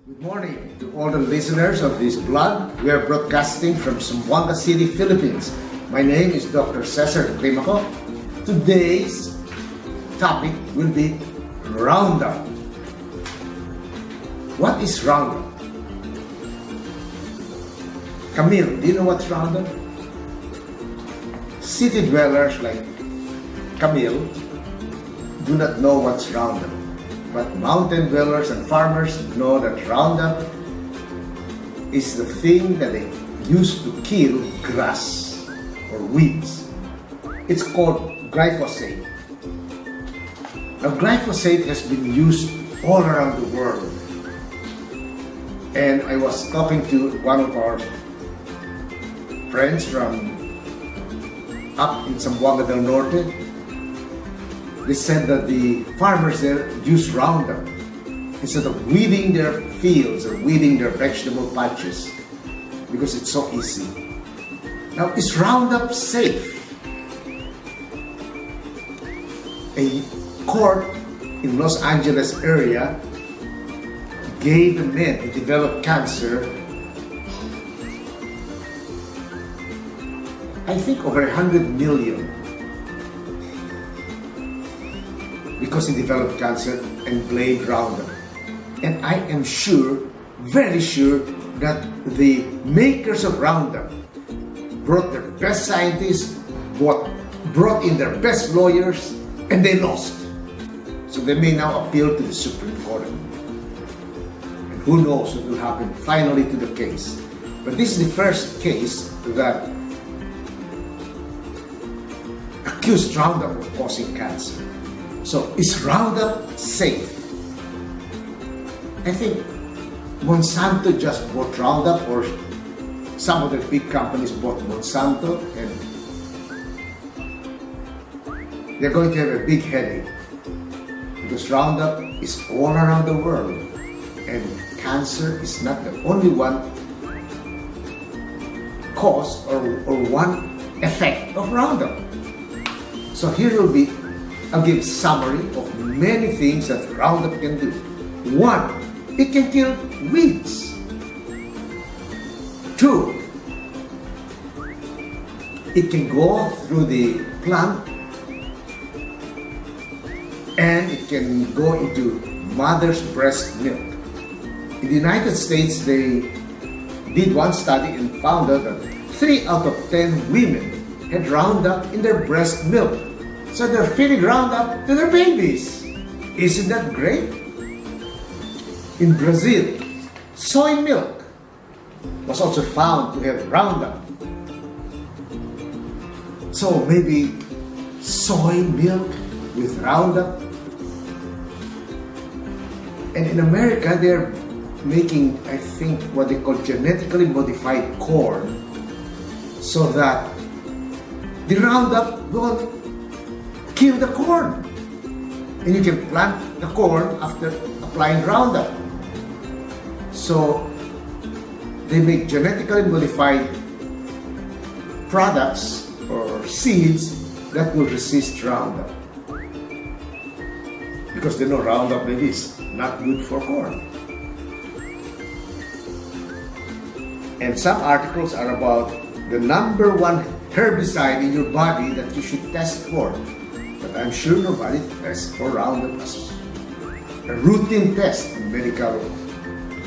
Good morning to all the listeners of this blog. We are broadcasting from Zamboanga City, Philippines. My name is Dr. Cesar Climaco. Today's topic will be Roundup. What is Roundup? Camille, do you know what's Roundup? City dwellers like Camille do not know what's Roundup. But mountain dwellers and farmers know that Roundup is the thing that they use to kill grass or weeds. It's called glyphosate. Now, glyphosate has been used all around the world. And I was talking to one of our friends from up in Zamboanga del Norte. They said that the farmers there use Roundup instead of weeding their fields or weeding their vegetable patches because it's so easy. Now, is Roundup safe? A court in Los Angeles area gave a man who developed cancer, I think over 100 million. Because he developed cancer and blamed Roundup. And I am sure, very sure, that the makers of Roundup brought their best scientists, brought in their best lawyers, and they lost. So they may now appeal to the Supreme Court. And who knows what will happen finally to the case. But this is the first case that accused Roundup of causing cancer. So, is Roundup safe? I think Monsanto just bought Roundup, or some of the big companies bought Monsanto, and they're going to have a big headache because Roundup is all around the world, and cancer is not the only one cause or one effect of Roundup. So here will be, I'll give a summary of many things that Roundup can do. 1, it can kill weeds. 2, it can go through the plant and it can go into mother's breast milk. In the United States, they did one study and found out that 3 out of 10 women had Roundup in their breast milk. So they're feeding Roundup to their babies. Isn't that great? In Brazil, soy milk was also found to have Roundup. So maybe soy milk with Roundup. And in America, they're making, I think, what they call genetically modified corn so that the Roundup will kill the corn, and you can plant the corn after applying Roundup. So they make genetically modified products or seeds that will resist Roundup because they know Roundup maybe is not good for corn. And some articles are about the number 1 herbicide in your body that you should test for. But I'm sure nobody tests for Roundup as a routine test in medical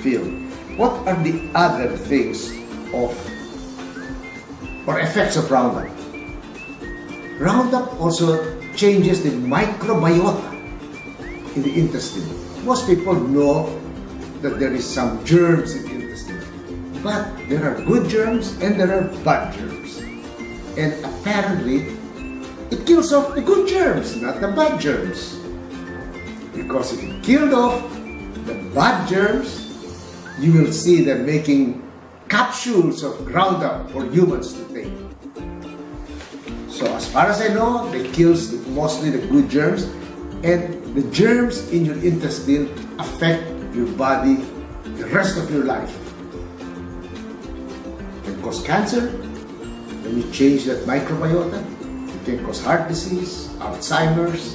field. What are the other things or effects of Roundup? Roundup also changes the microbiota in the intestine. Most people know that there is some germs in the intestine, but there are good germs and there are bad germs. And apparently, it kills off the good germs, not the bad germs. Because if it killed off the bad germs, you will see them making capsules of Roundup for humans to take. So as far as I know, they kills mostly the good germs, and the germs in your intestine affect your body the rest of your life. It can cause cancer when you change that microbiota. It can cause heart disease, Alzheimer's,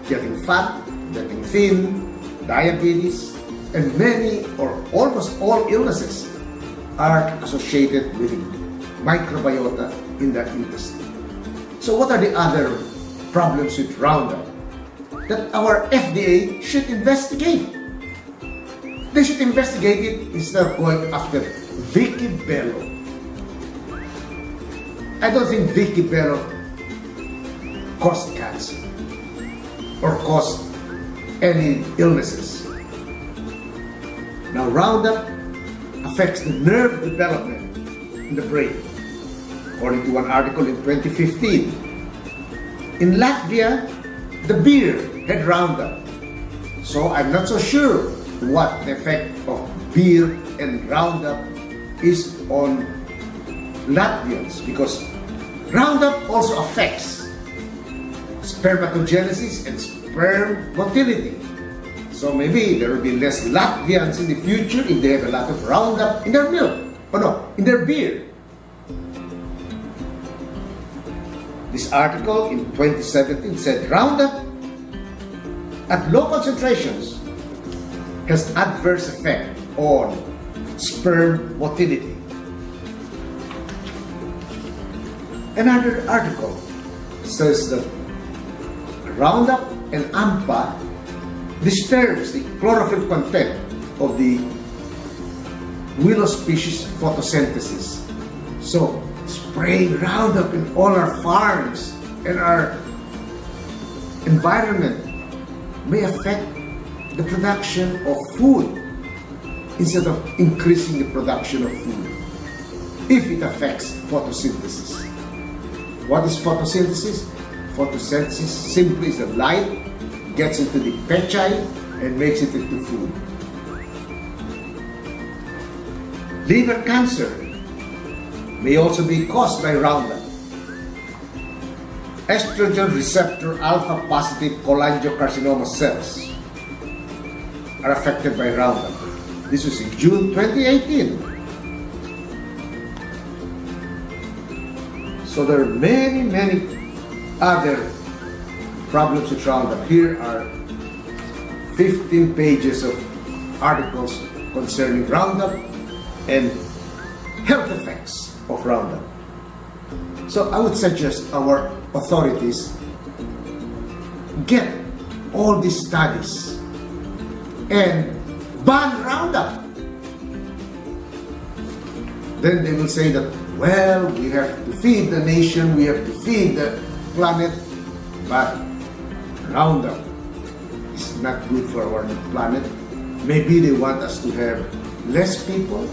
getting fat, getting thin, diabetes, And many or almost all illnesses are associated with microbiota in the intestine. So what are the other problems with Roundup that our FDA should investigate? They should investigate it instead of going after Vicky Bello. I don't think Vicky Bello caused cancer or caused any illnesses. Now, Roundup affects the nerve development in the brain, according to one article in 2015. In Latvia, the beer had Roundup. So I'm not so sure what the effect of beer and Roundup is on Latvians, because Roundup also affects spermatogenesis and sperm motility. So maybe there will be less Latvians in the future if they have a lot of Roundup in their milk. Oh no, in their beer. This article in 2017 said Roundup at low concentrations has adverse effect on sperm motility. Another article says that Roundup and AMPA disturbs the chlorophyll content of the willow species photosynthesis. So, spraying Roundup in all our farms and our environment may affect the production of food instead of increasing the production of food if it affects photosynthesis. What is photosynthesis? Photosynthesis simply is the light gets into the pechae and makes it into food. Liver cancer may also be caused by Roundup. Estrogen receptor alpha positive cholangiocarcinoma cells are affected by Roundup. This was in June 2018. So there are many other problems with Roundup. Here are 15 pages of articles concerning Roundup and health effects of Roundup. So I would suggest our authorities get all these studies and ban Roundup. Then they will say that, well, we have to feed the nation, we have to feed the planet, but Roundup is not good for our planet. Maybe they want us to have less people.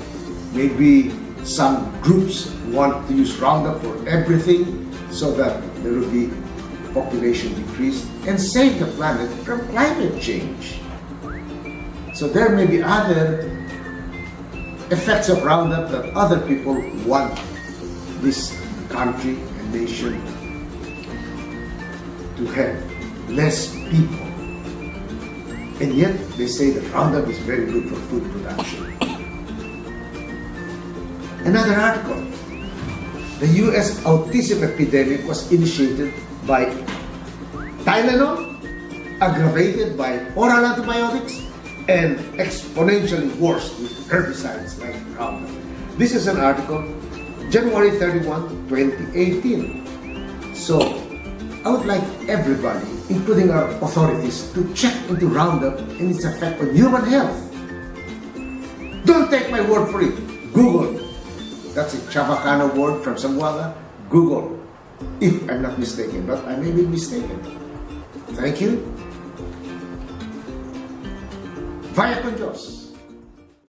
Maybe some groups want to use Roundup for everything so that there will be population decrease and save the planet from climate change. So there may be other effects of Roundup that other people want this country and nation to have less people. And yet they say that Roundup is very good for food production. Another article. The US autism epidemic was initiated by Tylenol, aggravated by oral antibiotics, and exponentially worse with herbicides like Roundup. This is an article, January 31, 2018. So, I would like everybody, including our authorities, to check into Roundup and its effect on human health. Don't take my word for it. Google. That's a Chavacano word from Zamboanga. Google, if I'm not mistaken, but I may be mistaken. Thank you. Vaya con Diyos.